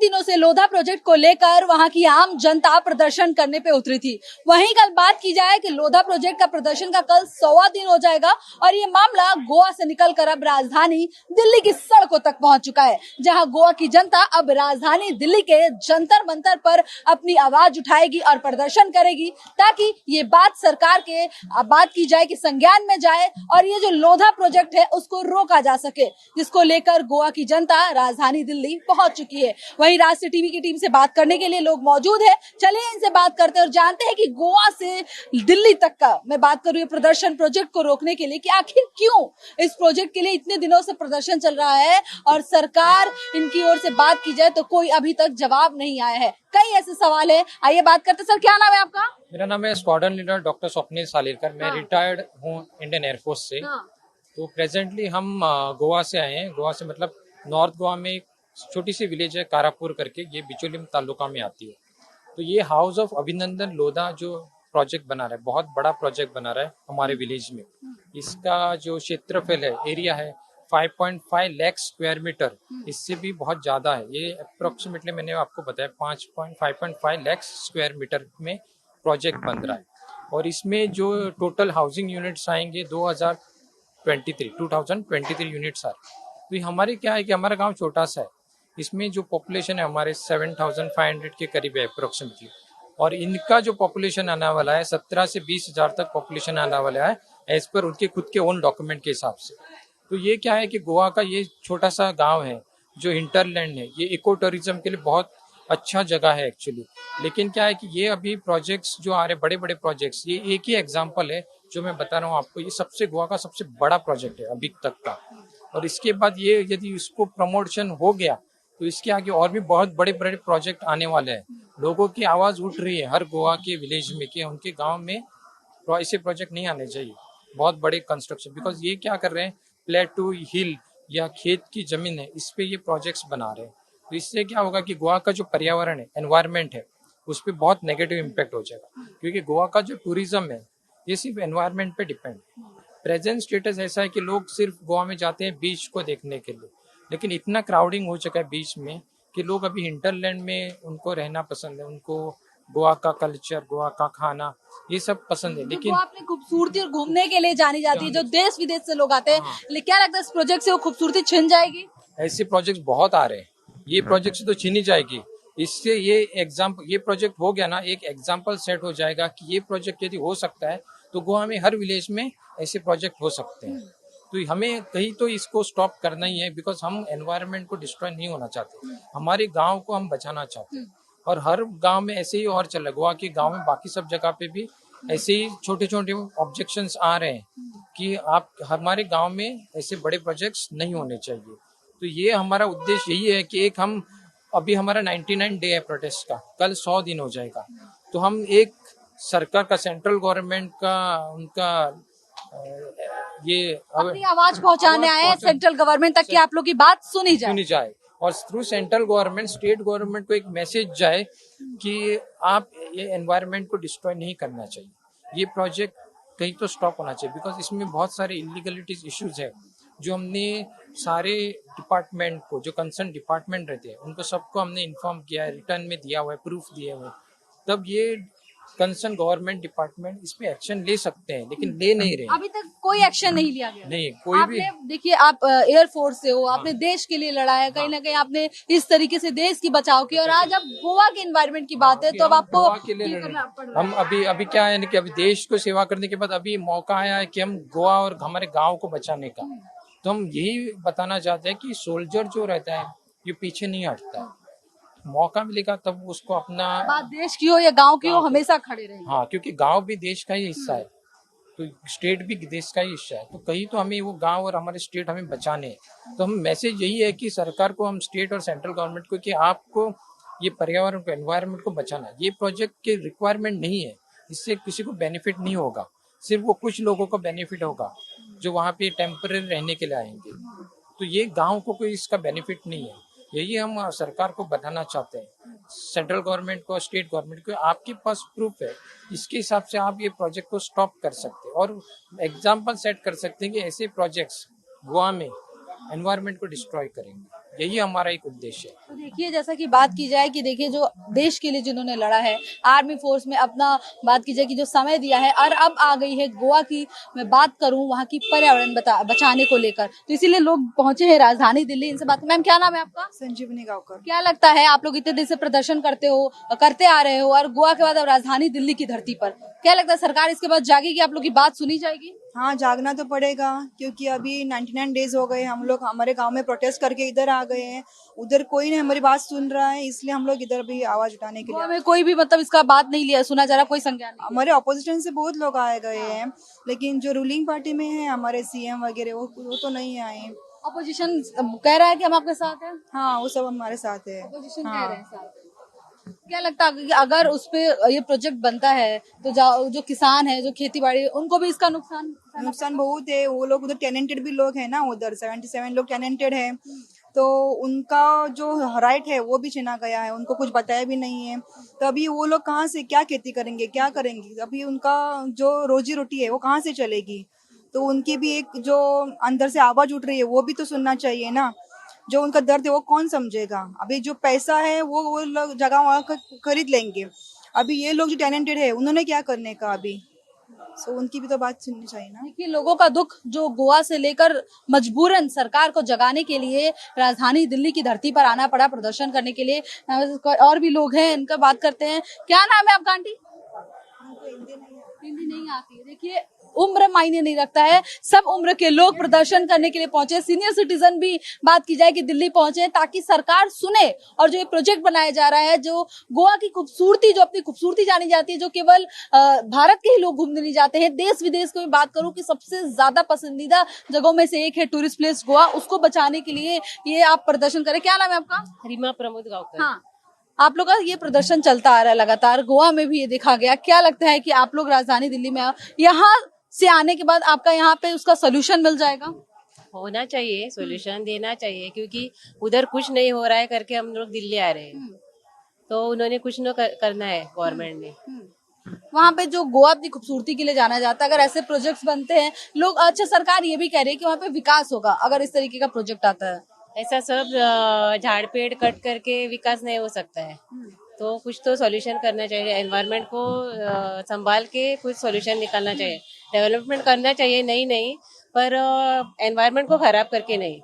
दिनों से लोधा प्रोजेक्ट को लेकर वहां की आम जनता प्रदर्शन करने पे उतरी थी। वहीं कल बात की जाए कि लोधा प्रोजेक्ट का प्रदर्शन का कल 100वां दिन हो जाएगा और ये मामला गोवा से निकलकर अब राजधानी दिल्ली की सड़कों तक पहुंच चुका है, जहां गोवा की जनता अब राजधानी दिल्ली के जंतर मंतर पर अपनी आवाज उठाएगी और प्रदर्शन करेगी, ताकि ये बात सरकार के बात की जाए कि संज्ञान में जाए और ये जो लोधा प्रोजेक्ट है उसको रोका जा सके, जिसको लेकर गोवा की जनता राजधानी दिल्ली पहुंच चुकी है। वहीं राष्ट्रीय टीवी की टीम से बात करने के लिए लोग मौजूद है, चलिए इनसे बात करते हैं और जानते हैं कि गोवा से दिल्ली तक का मैं बात करूँ प्रदर्शन प्रोजेक्ट को रोकने के लिए कि आखिर क्यों इस प्रोजेक्ट के लिए इतने दिनों से प्रदर्शन चल रहा है और सरकार इनकी ओर से बात की जाए तो कोई अभी तक जवाब नहीं आया है। कई ऐसे सवाल है, आइए बात करते। सर क्या नाम है आपका? मेरा नाम है स्क्वाड्रन लीडर डॉक्टर स्वप्निल सालेरकर। मैं रिटायर्ड हूँ इंडियन एयरफोर्स से। तो प्रेजेंटली हम गोवा से आए हैं। गोवा से मतलब नॉर्थ गोवा में एक छोटी सी विलेज है कारापुर करके, ये बिचोलिम तालुका में आती है। तो ये हाउस ऑफ अभिनंदन लोधा जो प्रोजेक्ट बना रहा है, बहुत बड़ा प्रोजेक्ट बना रहा है हमारे विलेज में। इसका जो क्षेत्रफल है, एरिया है 5.5 लाख स्क्वायर मीटर, इससे भी बहुत ज्यादा है। ये अप्रोक्सीमेटली मैंने आपको बताया 5.5 लाख स्क्वायर मीटर में प्रोजेक्ट बन रहा है। और इसमें जो टोटल हाउसिंग यूनिट्स आएंगे 2023 यूनिट्स आ रहे। तो ये हमारे क्या है कि हमारा गांव छोटा सा है, इसमें जो पॉपुलेशन है हमारे 7,500 के करीब है अप्रोक्सीमेटली। और इनका जो पॉपुलेशन आने वाला है 17 से 20 हजार तक पॉपुलेशन आने वाला है एज पर उनके खुद के ओन डॉक्यूमेंट के हिसाब से। तो ये क्या है कि गोवा का ये छोटा सा गांव है जो इंटरलैंड है, ये इको टूरिज्म के लिए बहुत अच्छा जगह है एक्चुअली। लेकिन क्या है कि ये अभी प्रोजेक्ट्स जो आ रहे बड़े बड़े प्रोजेक्ट्स, ये एक ही एग्जांपल है जो मैं बता रहा हूँ आपको। ये सबसे गोवा का सबसे बड़ा प्रोजेक्ट है अभी तक का। और इसके बाद ये यदि इसको प्रमोशन हो गया तो इसके आगे और भी बहुत बड़े बड़े प्रोजेक्ट आने वाले हैं। लोगों की आवाज उठ रही है हर गोवा के विलेज में कि उनके गाँव में ऐसे प्रोजेक्ट नहीं आने चाहिए, बहुत बड़े कंस्ट्रक्शन। बिकॉज ये क्या कर रहे हैं, प्लेटू हिल या खेत की जमीन है, इस पे ये प्रोजेक्ट्स बना रहे हैं। तो इससे क्या होगा कि गोवा का जो पर्यावरण है, एनवायरनमेंट है, उस पर बहुत नेगेटिव इम्पैक्ट हो जाएगा। क्योंकि गोवा का जो टूरिज्म है ये सिर्फ एनवायरनमेंट पे डिपेंड है। प्रेजेंट स्टेटस ऐसा है कि लोग सिर्फ गोवा में जाते हैं बीच को देखने के लिए, लेकिन इतना क्राउडिंग हो चुका है बीच में कि लोग अभी हिंटरलैंड में उनको रहना पसंद है। उनको गोवा का कल्चर, गोवा का खाना, ये सब पसंद है। लेकिन अपनी खूबसूरती और घूमने के लिए जानी जाती है, जो देश विदेश से लोग आते हैं। लेकिन क्या लगता है इस प्रोजेक्ट से वो खूबसूरती छिन जाएगी? ऐसे प्रोजेक्ट बहुत आ रहे हैं, ये प्रोजेक्ट से तो छीनी जाएगी। इससे ये प्रोजेक्ट हो गया ना, एक एग्जाम्पल सेट हो जाएगा कि ये प्रोजेक्ट यदि हो सकता है तो गोवा में हर विलेज में ऐसे प्रोजेक्ट हो सकते हैं। तो हमें कहीं तो इसको स्टॉप करना ही है, बिकॉज हम एनवायरनमेंट को डिस्ट्रॉय नहीं होना चाहते, हमारे गांव को हम बचाना चाहते हैं। और हर गांव में ऐसे ही और चल रहा है, गोवा के गांव में बाकी सब जगह पे भी ऐसे ही छोटे छोटे ऑब्जेक्शंस आ रहे हैं कि आप हमारे गांव में ऐसे बड़े प्रोजेक्ट्स नहीं होने चाहिए। तो ये हमारा उद्देश्य यही है कि एक हम अभी हमारा 99 डे है प्रोटेस्ट का, कल 100 दिन हो जाएगा। तो हम एक सरकार का, सेंट्रल गवर्नमेंट का, उनका ये अपनी आवाज पहुंचाने आए हैं सेंट्रल गवर्नमेंट तक कि आप लोग की बात सुनी जाए और through central government state government को एक मैसेज जाए कि आप ये एनवायरनमेंट को डिस्ट्रॉय नहीं करना चाहिए, ये प्रोजेक्ट कहीं तो स्टॉप होना चाहिए। बिकॉज इसमें बहुत सारे इलीगलिटीज इश्यूज है जो हमने सारे डिपार्टमेंट को, जो कंसर्न डिपार्टमेंट रहते हैं उनको सबको हमने इन्फॉर्म किया है, रिटर्न में दिया हुआ है, प्रूफ दिए हुए। तब ये कंसर्न गवर्नमेंट डिपार्टमेंट इस पे एक्शन ले सकते हैं, लेकिन ले नहीं रहे। अभी तक कोई एक्शन नहीं लिया गया। नहीं, कोई भी। देखिए आप एयरफोर्स से हो, आपने देश के लिए लड़ा है, कहीं ना कहीं आपने इस तरीके से देश की बचाव की, और आज अब गोवा के एनवायरनमेंट की बात है तो अब आपको हम अभी क्या है कि अभी देश को सेवा करने के बाद अभी मौका आया है कि हम गोवा और हमारे गाँव को बचाने का। तो हम यही बताना चाहते हैं कि सोल्जर जो रहता है ये पीछे नहीं हटता है, मौका मिलेगा तब उसको अपना, बात देश की हो या गांव की हो, हमेशा खड़े रहेंगे। हाँ, क्योंकि गांव भी देश का ही हिस्सा है, तो स्टेट भी देश का ही हिस्सा है। तो कहीं तो हमें वो गांव और हमारे स्टेट हमें बचाने हैं। तो हम मैसेज यही है कि सरकार को, हम स्टेट और सेंट्रल गवर्नमेंट को, कि आपको ये पर्यावरण को, एनवायरनमेंट को बचाना है। ये प्रोजेक्ट के रिक्वायरमेंट नहीं है, इससे किसी को बेनिफिट नहीं होगा, सिर्फ वो कुछ लोगों को बेनिफिट होगा जो वहाँ पे टेम्पररी रहने के लिए आएंगे। तो ये गाँव को कोई इसका बेनिफिट नहीं है। यही हम सरकार को बताना चाहते हैं, सेंट्रल गवर्नमेंट को, स्टेट गवर्नमेंट को। आपके पास प्रूफ है, इसके हिसाब से आप ये प्रोजेक्ट को स्टॉप कर सकते हैं और एग्जाम्पल सेट कर सकते हैं कि ऐसे प्रोजेक्ट्स गोवा में एनवायरनमेंट को डिस्ट्रॉय करेंगे। यही हमारा एक उद्देश्य है। तो देखिए, जैसा कि बात की जाए कि देखिए जो देश के लिए जिन्होंने लड़ा है, आर्मी फोर्स में अपना बात की जाए कि जो समय दिया है, और अब आ गई है गोवा की मैं बात करूं वहां की पर्यावरण बचाने को लेकर, तो इसीलिए लोग पहुंचे हैं राजधानी दिल्ली। इनसे बात, मैम क्या नाम है आपका? संजीवनी गांवकर। क्या लगता है, आप लोग इतने दिन से प्रदर्शन करते आ रहे हो, और गोवा के बाद अब राजधानी दिल्ली की धरती पर, क्या लगता है सरकार इसके बाद जागेगी, आप लोग की बात सुनी जाएगी? हाँ, जागना तो पड़ेगा, क्योंकि अभी 99 डेज हो गए, हम लोग हमारे गांव में प्रोटेस्ट करके इधर आ गए हैं, उधर कोई नहीं हमारी बात सुन रहा है, इसलिए हम लोग इधर भी आवाज उठाने के गोवा लिए। में कोई भी मतलब इसका बात नहीं लिया, सुना जा रहा, कोई संज्ञान नहीं। हमारे ऑपोजिशन से बहुत लोग आए गए हैं, लेकिन जो रूलिंग पार्टी में है हमारे सीएम वगैरह वो तो नहीं आए। अपोजिशन कह रहा है कि हम आपके साथ हैं। हाँ, वो सब हमारे साथ है। अपोजिशन कह हाँ। रहे हैं साथ। क्या लगता है कि अगर उस पे ये प्रोजेक्ट बनता है तो जो किसान है, जो खेती बाड़ी, उनको भी इसका नुकसान बहुत है। वो लोग उधर टैलेंटेड भी लोग हैं ना, उधर 77 लोग टैलेंटेड है, तो उनका जो राइट है वो भी छीना गया है, उनको कुछ बताया भी नहीं है। तो अभी वो लोग कहाँ से क्या खेती करेंगे, क्या करेंगे? अभी उनका जो रोजी रोटी है वो कहाँ से चलेगी? तो उनकी भी एक जो अंदर से आवाज उठ रही है वो भी तो सुनना चाहिए ना। जो उनका दर्द है वो कौन समझेगा? अभी जो पैसा है वो लोग जगह वहाँ खरीद लेंगे। अभी ये लोग जो टैलेंटेड है उन्होंने क्या करने का अभी? सो उनकी भी तो बात सुननी चाहिए ना। देखिए, लोगों का दुख जो गोवा से लेकर मजबूरन सरकार को जगाने के लिए राजधानी दिल्ली की धरती पर आना पड़ा प्रदर्शन करने के लिए। और भी लोग हैं, इनका बात करते हैं। क्या नाम है आपका आंटी? हिंदी नहीं आती। देखिए, उम्र मायने नहीं रखता है, सब उम्र के लोग प्रदर्शन करने के लिए पहुंचे। सीनियर सिटीजन भी बात की जाए कि दिल्ली पहुंचे ताकि सरकार सुने, और जो ये प्रोजेक्ट बनाया जा रहा है, जो गोवा की खूबसूरती, जो अपनी खूबसूरती जानी जाती है, जो केवल भारत के ही लोग घूमने नहीं जाते हैं, देश विदेश की बात करूं कि सबसे ज्यादा पसंदीदा जगहों में से एक है टूरिस्ट प्लेस गोवा, उसको बचाने के लिए ये आप प्रदर्शन करें। क्या नाम है आपका? रीमा प्रमोद गांवकर। हाँ, आप लोग का ये प्रदर्शन चलता आ रहा है लगातार, गोवा में भी ये देखा गया। क्या लगता है कि आप लोग राजधानी दिल्ली में यहाँ से आने के बाद आपका यहाँ पे उसका सोल्यूशन मिल जाएगा? होना चाहिए, सॉल्यूशन देना चाहिए, क्योंकि उधर कुछ नहीं हो रहा है करके हम लोग दिल्ली आ रहे हैं, तो उन्होंने कुछ न करना है गवर्नमेंट ने। वहाँ पे जो गोवा अपनी खूबसूरती के लिए जाना जाता है, अगर ऐसे प्रोजेक्ट्स बनते हैं लोग, अच्छा सरकार ये भी कह रही है कि वहाँ पे विकास होगा अगर इस तरीके का प्रोजेक्ट आता है। ऐसा सब झाड़ पेड़ कट करके विकास नहीं हो सकता है, तो कुछ तो सॉल्यूशन करना चाहिए। एनवायरनमेंट को संभाल के कुछ सॉल्यूशन निकालना चाहिए। डेवलपमेंट करना चाहिए, नहीं पर एनवायरनमेंट को खराब करके नहीं।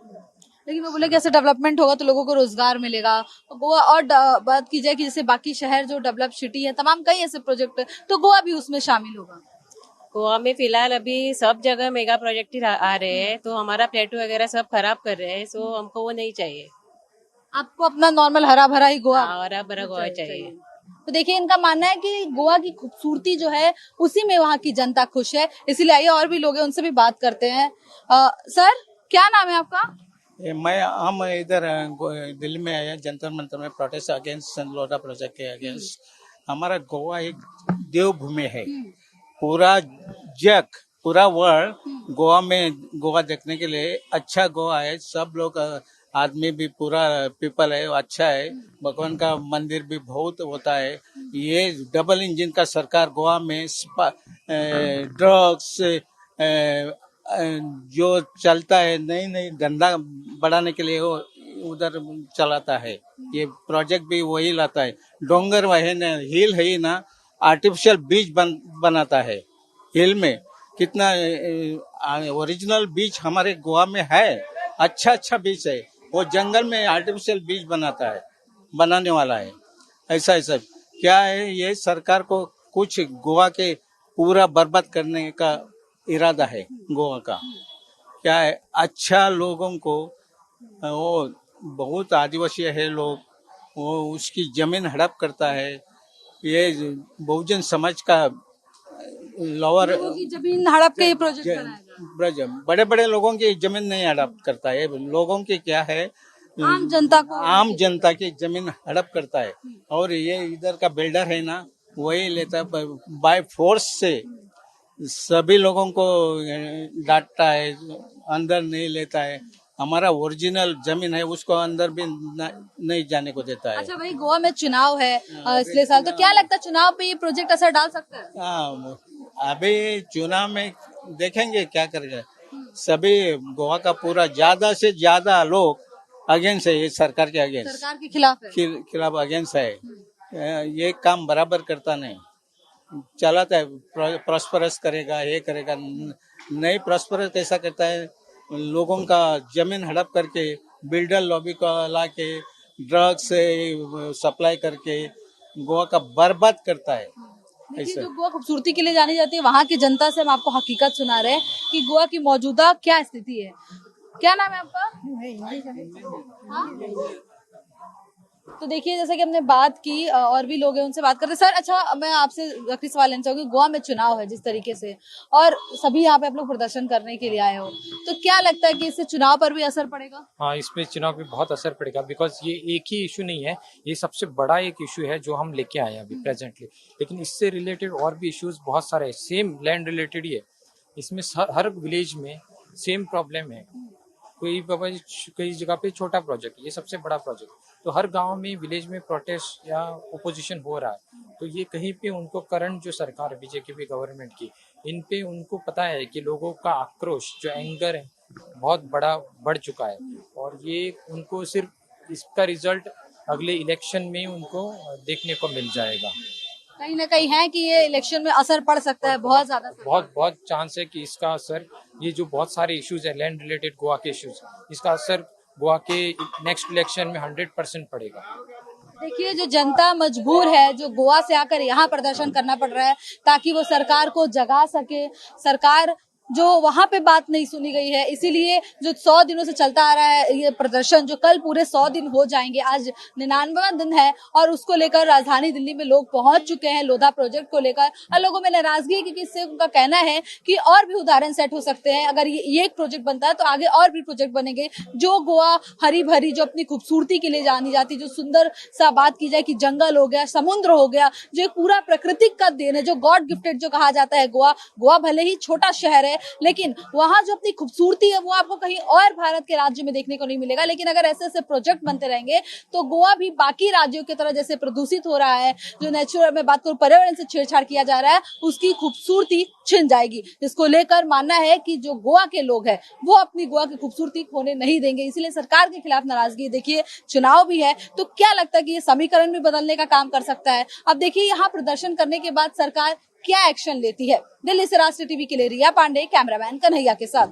लेकिन वो बोले कि ऐसे डेवलपमेंट होगा तो लोगों को रोजगार मिलेगा। तो गोवा, और बात की जाए कि जैसे बाकी शहर जो डेवलप सिटी है, तमाम कई ऐसे प्रोजेक्ट है, तो गोवा भी उसमें शामिल होगा। गोवा में फिलहाल अभी सब जगह मेगा प्रोजेक्ट ही आ रहे हैं, तो हमारा प्लेटू वगैरह सब खराब कर रहे हैं, सो हमको वो नहीं चाहिए। आपको अपना नॉर्मल हरा भरा ही गोवा, हरा भरा गोवा चाहिए। तो देखिए, इनका मानना है कि गोवा की खूबसूरती जो है उसी में वहाँ की जनता खुश है। इसीलिए आइए और भी लोग हैं, उनसे भी बात करते हैं। सर, क्या नाम है आपका? हम इधर दिल्ली में आए, जंतर मंतर में प्रोटेस्ट अगेंस्ट लोधा प्रोजेक्ट के अगेंस्ट। हमारा गोवा एक देवभूमि है। पूरा जग, पूरा वर्ल्ड गोवा देखने के लिए अच्छा गोवा है। सब लोग आदमी भी, पूरा पीपल है, अच्छा है। भगवान का मंदिर भी बहुत होता है। ये डबल इंजन का सरकार गोवा में ड्रग्स जो चलता है, नई धंधा बढ़ाने के लिए वो उधर चलाता है। ये प्रोजेक्ट भी वही लाता है। डोंगर वह ना, हिल है ना, आर्टिफिशियल बीच बनाता है हिल में। कितना ओरिजिनल बीच हमारे गोवा में है, अच्छा बीच है। वो जंगल में आर्टिफिशियल बीच बनाने वाला है। ऐसा क्या है, ये सरकार को कुछ गोवा के पूरा बर्बाद करने का इरादा है गोवा का। क्या है, अच्छा लोगों को, वो बहुत आदिवासी है लोग, वो उसकी जमीन हड़प करता है। ये बहुजन समाज का लोअर लोगों की जमीन हड़प के ये प्रोजेक्ट बनाएगा। बड़े लोगों की जमीन नहीं हड़प करता है, लोगों की क्या है, आम जनता की जमीन हड़प करता है। और ये इधर का बिल्डर है ना, वही लेता है बाय फोर्स से, सभी लोगों को डांटता है, अंदर नहीं लेता है। हमारा ओरिजिनल जमीन है उसको अंदर भी नहीं जाने को देता है। अच्छा भाई, गोवा में चुनाव है पिछले साल, तो क्या लगता है चुनाव पे ये प्रोजेक्ट असर डाल सकता है? हाँ, अभी चुनाव में देखेंगे क्या करेगा। सभी गोवा का पूरा ज्यादा से ज्यादा लोग अगेंस्ट है, ये सरकार के अगेंस्ट, सरकार के खिलाफ है। खिलाफ अगेंस्ट है। ये काम बराबर करता नहीं, चलाता है, प्रॉस्परस करेगा, ये करेगा, नहीं प्रॉस्परस कैसा करता है, लोगों का जमीन हड़प करके बिल्डर लॉबी को ला के ड्रग्स से सप्लाई करके गोवा का बर्बाद करता है। देखिए, जो गोवा खूबसूरती के लिए जानी जाती है, वहाँ की जनता से हम आपको हकीकत सुना रहे हैं कि गोवा की मौजूदा क्या स्थिति है। क्या नाम है आपका? हाँ? तो देखिए, जैसे कि हमने बात की, और भी लोग हैं, उनसे बात करते हैं। सर, अच्छा, मैं आपसे आखिरी सवाल लेना चाहूंगी। गोवा में चुनाव है जिस तरीके से, और सभी यहाँ पे आप लोग प्रदर्शन करने के लिए आए हो, तो क्या लगता है कि इससे चुनाव पर भी असर पड़ेगा? हाँ, इसमें चुनाव पे बहुत असर पड़ेगा, बिकॉज ये एक ही इशू नहीं है, ये सबसे बड़ा एक इशू है जो हम लेके आए हैं अभी प्रेजेंटली। लेकिन इससे रिलेटेड और भी इश्यूज बहुत सारे हैं, सेम लैंड रिलेटेड ही है। इसमें हर विलेज में सेम प्रॉब्लम है। कई जगह पे छोटा प्रोजेक्ट, ये सबसे बड़ा प्रोजेक्ट, तो हर गांव में विलेज में प्रोटेस्ट या ओपोजिशन हो रहा है। तो ये कहीं पे उनको करंट जो सरकार बीजेपी गवर्नमेंट की, इन पे उनको पता है कि लोगों का आक्रोश जो एंगर है बहुत बड़ा बढ़ चुका है, और ये उनको सिर्फ इसका रिजल्ट अगले इलेक्शन में उनको देखने को मिल जाएगा। कहीं ना कहीं है कि ये इलेक्शन में असर पड़ सकता है, बहुत ज्यादा। बहुत चांस है कि इसका असर, ये जो बहुत सारे इश्यूज है लैंड रिलेटेड गोवा के इश्यूज, इसका असर गोवा के नेक्स्ट इलेक्शन में 100% पड़ेगा। देखिए, जो जनता मजबूर है, जो गोवा से आकर यहाँ प्रदर्शन करना पड़ रहा है ताकि वो सरकार को जगा सके, सरकार जो वहां पे बात नहीं सुनी गई है, इसीलिए जो 100 दिनों से चलता आ रहा है ये प्रदर्शन, जो कल पूरे 100 दिन हो जाएंगे, आज 99वां दिन है, और उसको लेकर राजधानी दिल्ली में लोग पहुंच चुके हैं लोधा प्रोजेक्ट को लेकर। और लोगों में नाराजगी है क्योंकि इससे उनका कहना है कि और भी उदाहरण सेट हो सकते हैं। अगर ये एक प्रोजेक्ट बनता है तो आगे और भी प्रोजेक्ट बनेंगे। जो गोवा हरी भरी, जो अपनी खूबसूरती के लिए जानी जाती, जो सुंदर सा बात की जाए कि जंगल हो गया, समुद्र हो गया, जो पूरा प्रकृति का देन है, जो गॉड गिफ्टेड जो कहा जाता है गोवा भले ही छोटा शहर है, लेकिन वहां जो अपनी खूबसूरती है वो आपको कहीं और भारत के राज्य में देखने को नहीं मिलेगा। लेकिन अगर ऐसे ऐसे प्रोजेक्ट बनते रहेंगे तो गोवा भी बाकी राज्यों की तरह जैसे प्रदूषित हो रहा है, जो नेचुरल में बात करूं पर्यावरण से छेड़छाड़ किया जा रहा है, उसकी खूबसूरती छिन जाएगी। जिसको लेकर मानना है कि जो गोवा के लोग हैं वो अपनी गोवा की खूबसूरती खोने नहीं देंगे, इसलिए सरकार के खिलाफ नाराजगी। देखिए, चुनाव भी है, तो क्या लगता है कि ये समीकरण भी बदलने का काम कर सकता है? अब देखिए, यहाँ प्रदर्शन करने के बाद सरकार क्या एक्शन लेती है। दिल्ली से राष्ट्रीय टीवी के लिए रिया पांडे, कैमरामैन कन्हैया के साथ।